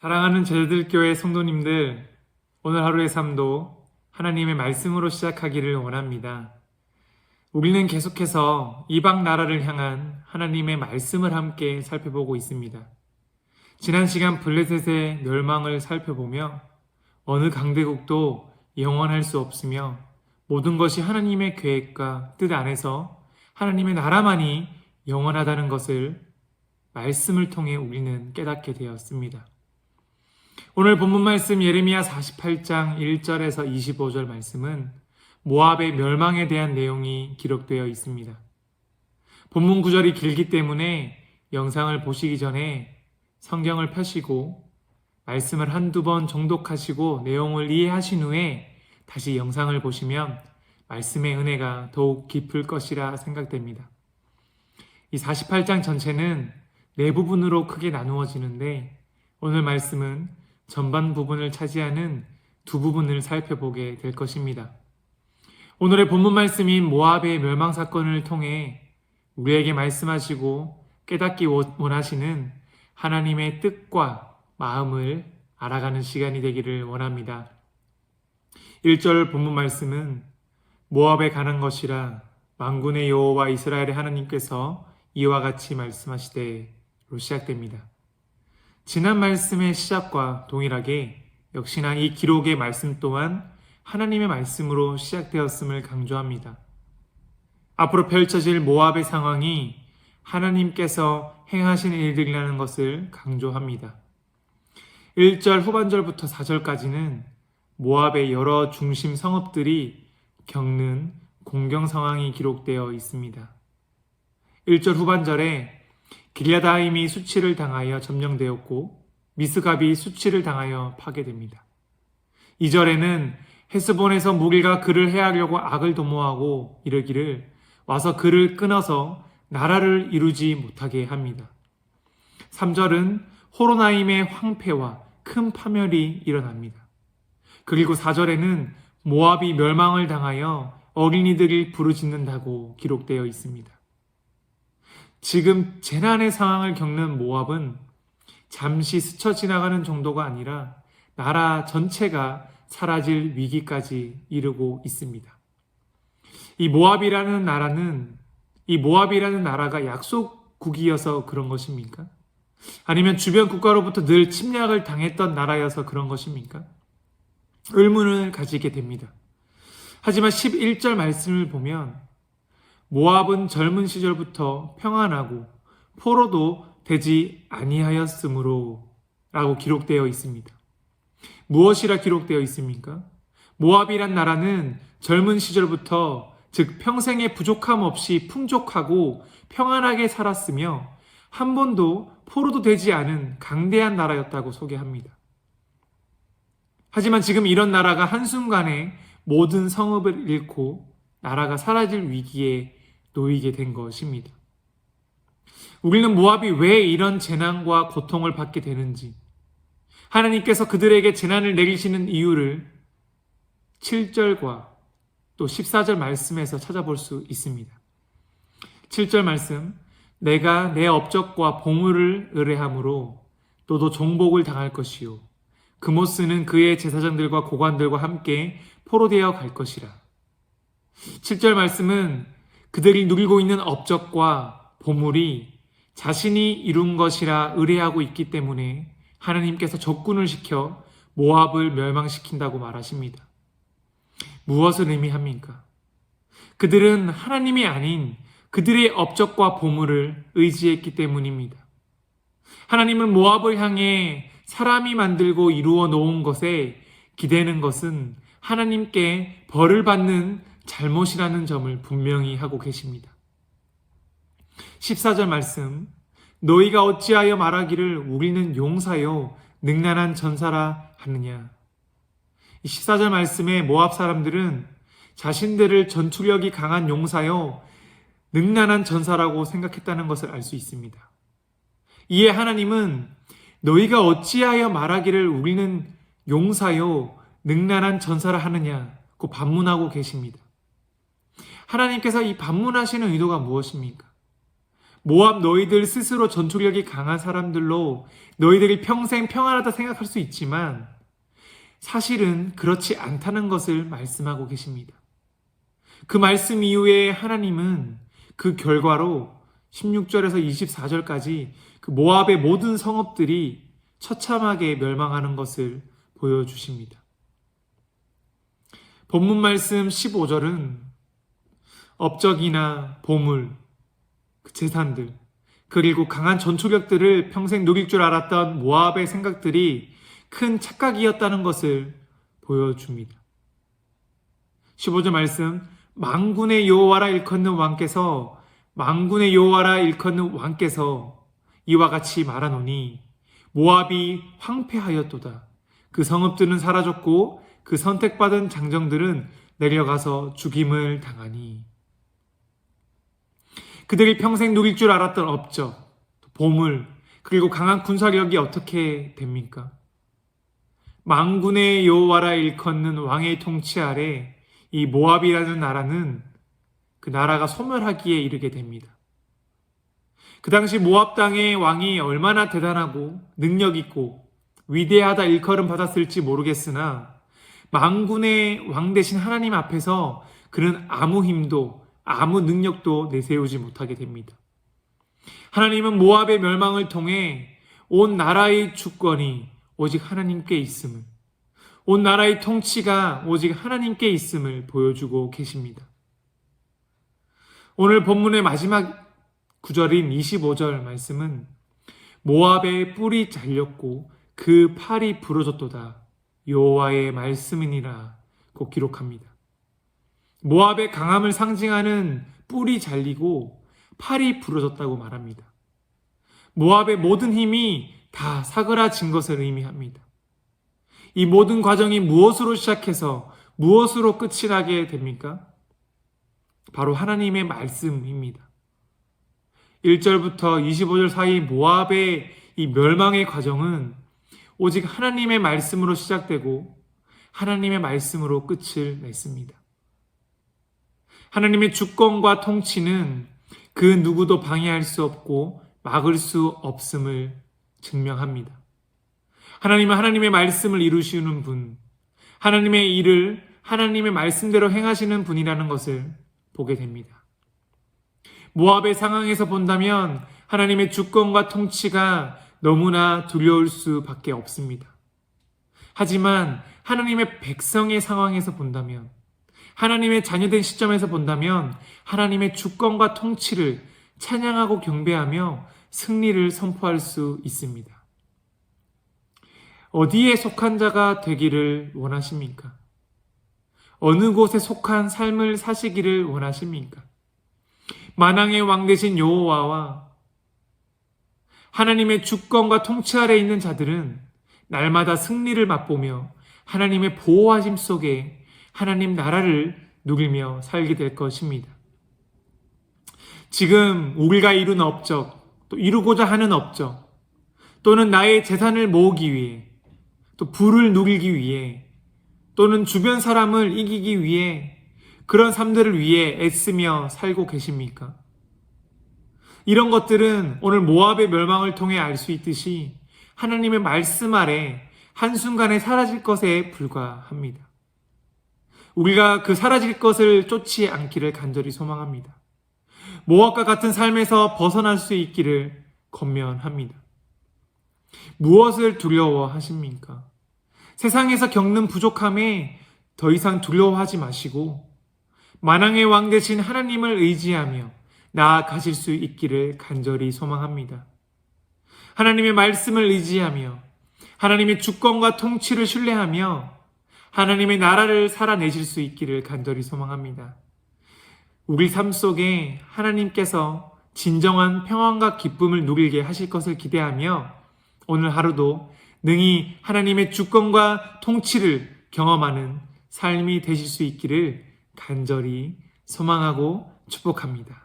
사랑하는 제자들교회 성도님들, 오늘 하루의 삶도 하나님의 말씀으로 시작하기를 원합니다. 우리는 계속해서 이방 나라를 향한 하나님의 말씀을 함께 살펴보고 있습니다. 지난 시간 블레셋의 멸망을 살펴보며 어느 강대국도 영원할 수 없으며 모든 것이 하나님의 계획과 뜻 안에서 하나님의 나라만이 영원하다는 것을 말씀을 통해 우리는 깨닫게 되었습니다. 오늘 본문 말씀 예레미야 48장 1절에서 25절 말씀은 모압의 멸망에 대한 내용이 기록되어 있습니다. 본문 구절이 길기 때문에 영상을 보시기 전에 성경을 펴시고 말씀을 한두 번 정독하시고 내용을 이해하신 후에 다시 영상을 보시면 말씀의 은혜가 더욱 깊을 것이라 생각됩니다. 이 48장 전체는 네 부분으로 크게 나누어지는데 오늘 말씀은 전반 부분을 차지하는 두 부분을 살펴보게 될 것입니다. 오늘의 본문 말씀인 모압의 멸망 사건을 통해 우리에게 말씀하시고 깨닫기 원하시는 하나님의 뜻과 마음을 알아가는 시간이 되기를 원합니다. 1절 본문 말씀은 모압에 관한 것이라 만군의 여호와 이스라엘의 하나님께서 이와 같이 말씀하시되로 시작됩니다. 지난 말씀의 시작과 동일하게 역시나 이 기록의 말씀 또한 하나님의 말씀으로 시작되었음을 강조합니다. 앞으로 펼쳐질 모압의 상황이 하나님께서 행하신 일들이라는 것을 강조합니다. 1절 후반절부터 4절까지는 모압의 여러 중심 성읍들이 겪는 공경 상황이 기록되어 있습니다. 1절 후반절에 길야다임이 수치를 당하여 점령되었고 미스갑이 수치를 당하여 파괴됩니다. 2절에는 헤스본에서 무리가 그를 해하려고 악을 도모하고 이르기를 와서 그를 끊어서 나라를 이루지 못하게 합니다. 3절은 호로나임의 황폐와 큰 파멸이 일어납니다. 그리고 4절에는 모압이 멸망을 당하여 어린이들이 부르짖는다고 기록되어 있습니다. 지금 재난의 상황을 겪는 모압은 잠시 스쳐 지나가는 정도가 아니라 나라 전체가 사라질 위기까지 이르고 있습니다. 이 모압이라는 나라가 약속국이어서 그런 것입니까? 아니면 주변 국가로부터 늘 침략을 당했던 나라여서 그런 것입니까? 의문을 가지게 됩니다. 하지만 11절 말씀을 보면 모압은 젊은 시절부터 평안하고 포로도 되지 아니하였으므로 라고 기록되어 있습니다. 무엇이라 기록되어 있습니까? 모압이란 나라는 젊은 시절부터 즉 평생의 부족함 없이 풍족하고 평안하게 살았으며 한 번도 포로도 되지 않은 강대한 나라였다고 소개합니다. 하지만 지금 이런 나라가 한순간에 모든 성읍을 잃고 나라가 사라질 위기에 놓이게 된 것입니다. 우리는 모압이 왜 이런 재난과 고통을 받게 되는지, 하나님께서 그들에게 재난을 내리시는 이유를 7절과 또 14절 말씀에서 찾아볼 수 있습니다. 7절 말씀, 내가 내 업적과 보물을 의뢰함으로 너도 종복을 당할 것이요 그모스는 그의 제사장들과 고관들과 함께 포로되어 갈 것이라. 7절 말씀은 그들이 누리고 있는 업적과 보물이 자신이 이룬 것이라 의뢰하고 있기 때문에 하나님께서 적군을 시켜 모압을 멸망시킨다고 말하십니다. 무엇을 의미합니까? 그들은 하나님이 아닌 그들의 업적과 보물을 의지했기 때문입니다. 하나님은 모압을 향해 사람이 만들고 이루어 놓은 것에 기대는 것은 하나님께 벌을 받는 잘못이라는 점을 분명히 하고 계십니다. 14절 말씀, 너희가 어찌하여 말하기를 우리는 용사요 능란한 전사라 하느냐. 이 14절 말씀에 모압 사람들은 자신들을 전투력이 강한 용사요 능란한 전사라고 생각했다는 것을 알 수 있습니다. 이에 하나님은 너희가 어찌하여 말하기를 우리는 용사요 능란한 전사라 하느냐고 반문하고 계십니다. 하나님께서 이 반문하시는 의도가 무엇입니까? 모압 너희들 스스로 전투력이 강한 사람들로 너희들이 평생 평안하다 생각할 수 있지만 사실은 그렇지 않다는 것을 말씀하고 계십니다. 그 말씀 이후에 하나님은 그 결과로 16절에서 24절까지 그 모압의 모든 성읍들이 처참하게 멸망하는 것을 보여주십니다. 본문 말씀 15절은 업적이나 보물, 재산들, 그리고 강한 전투력들을 평생 누릴 줄 알았던 모압의 생각들이 큰 착각이었다는 것을 보여줍니다. 15절 말씀, 만군의 여호와라 일컫는 왕께서 이와 같이 말하노니 모압이 황폐하였도다. 그 성읍들은 사라졌고 그 선택받은 장정들은 내려가서 죽임을 당하니. 그들이 평생 누릴 줄 알았던 업적, 보물, 그리고 강한 군사력이 어떻게 됩니까? 만군의 여호와라 일컫는 왕의 통치 아래 이 모압이라는 나라는 그 나라가 소멸하기에 이르게 됩니다. 그 당시 모압 땅의 왕이 얼마나 대단하고 능력 있고 위대하다 일컬음 받았을지 모르겠으나 만군의 왕 되신 하나님 앞에서 그는 아무 힘도 아무 능력도 내세우지 못하게 됩니다. 하나님은 모압의 멸망을 통해 온 나라의 주권이 오직 하나님께 있음을, 온 나라의 통치가 오직 하나님께 있음을 보여주고 계십니다. 오늘 본문의 마지막 구절인 25절 말씀은 모압의 뿔이 잘렸고 그 팔이 부러졌도다. 여호와의 말씀이니라 고 기록합니다. 모압의 강함을 상징하는 뿔이 잘리고 팔이 부러졌다고 말합니다. 모압의 모든 힘이 다 사그라진 것을 의미합니다. 이 모든 과정이 무엇으로 시작해서 무엇으로 끝이 나게 됩니까? 바로 하나님의 말씀입니다. 1절부터 25절 사이 모압의 이 멸망의 과정은 오직 하나님의 말씀으로 시작되고 하나님의 말씀으로 끝을 맺습니다. 하나님의 주권과 통치는 그 누구도 방해할 수 없고 막을 수 없음을 증명합니다. 하나님은 하나님의 말씀을 이루시는 분, 하나님의 일을 하나님의 말씀대로 행하시는 분이라는 것을 보게 됩니다. 모압의 상황에서 본다면 하나님의 주권과 통치가 너무나 두려울 수밖에 없습니다. 하지만 하나님의 백성의 상황에서 본다면, 하나님의 자녀된 시점에서 본다면 하나님의 주권과 통치를 찬양하고 경배하며 승리를 선포할 수 있습니다. 어디에 속한 자가 되기를 원하십니까? 어느 곳에 속한 삶을 사시기를 원하십니까? 만왕의 왕 되신 여호와와 하나님의 주권과 통치 아래 있는 자들은 날마다 승리를 맛보며 하나님의 보호하심 속에 하나님 나라를 누리며 살게 될 것입니다. 지금 우리가 이룬 업적, 또 이루고자 하는 업적, 또는 나의 재산을 모으기 위해, 또 부를 누리기 위해, 또는 주변 사람을 이기기 위해 그런 삶들을 위해 애쓰며 살고 계십니까? 이런 것들은 오늘 모압의 멸망을 통해 알 수 있듯이 하나님의 말씀 아래 한순간에 사라질 것에 불과합니다. 우리가 그 사라질 것을 쫓지 않기를 간절히 소망합니다. 모압과 같은 삶에서 벗어날 수 있기를 권면합니다. 무엇을 두려워하십니까? 세상에서 겪는 부족함에 더 이상 두려워하지 마시고 만왕의 왕 되신 하나님을 의지하며 나아가실 수 있기를 간절히 소망합니다. 하나님의 말씀을 의지하며 하나님의 주권과 통치를 신뢰하며 하나님의 나라를 살아내실 수 있기를 간절히 소망합니다. 우리 삶 속에 하나님께서 진정한 평안과 기쁨을 누리게 하실 것을 기대하며 오늘 하루도 능히 하나님의 주권과 통치를 경험하는 삶이 되실 수 있기를 간절히 소망하고 축복합니다.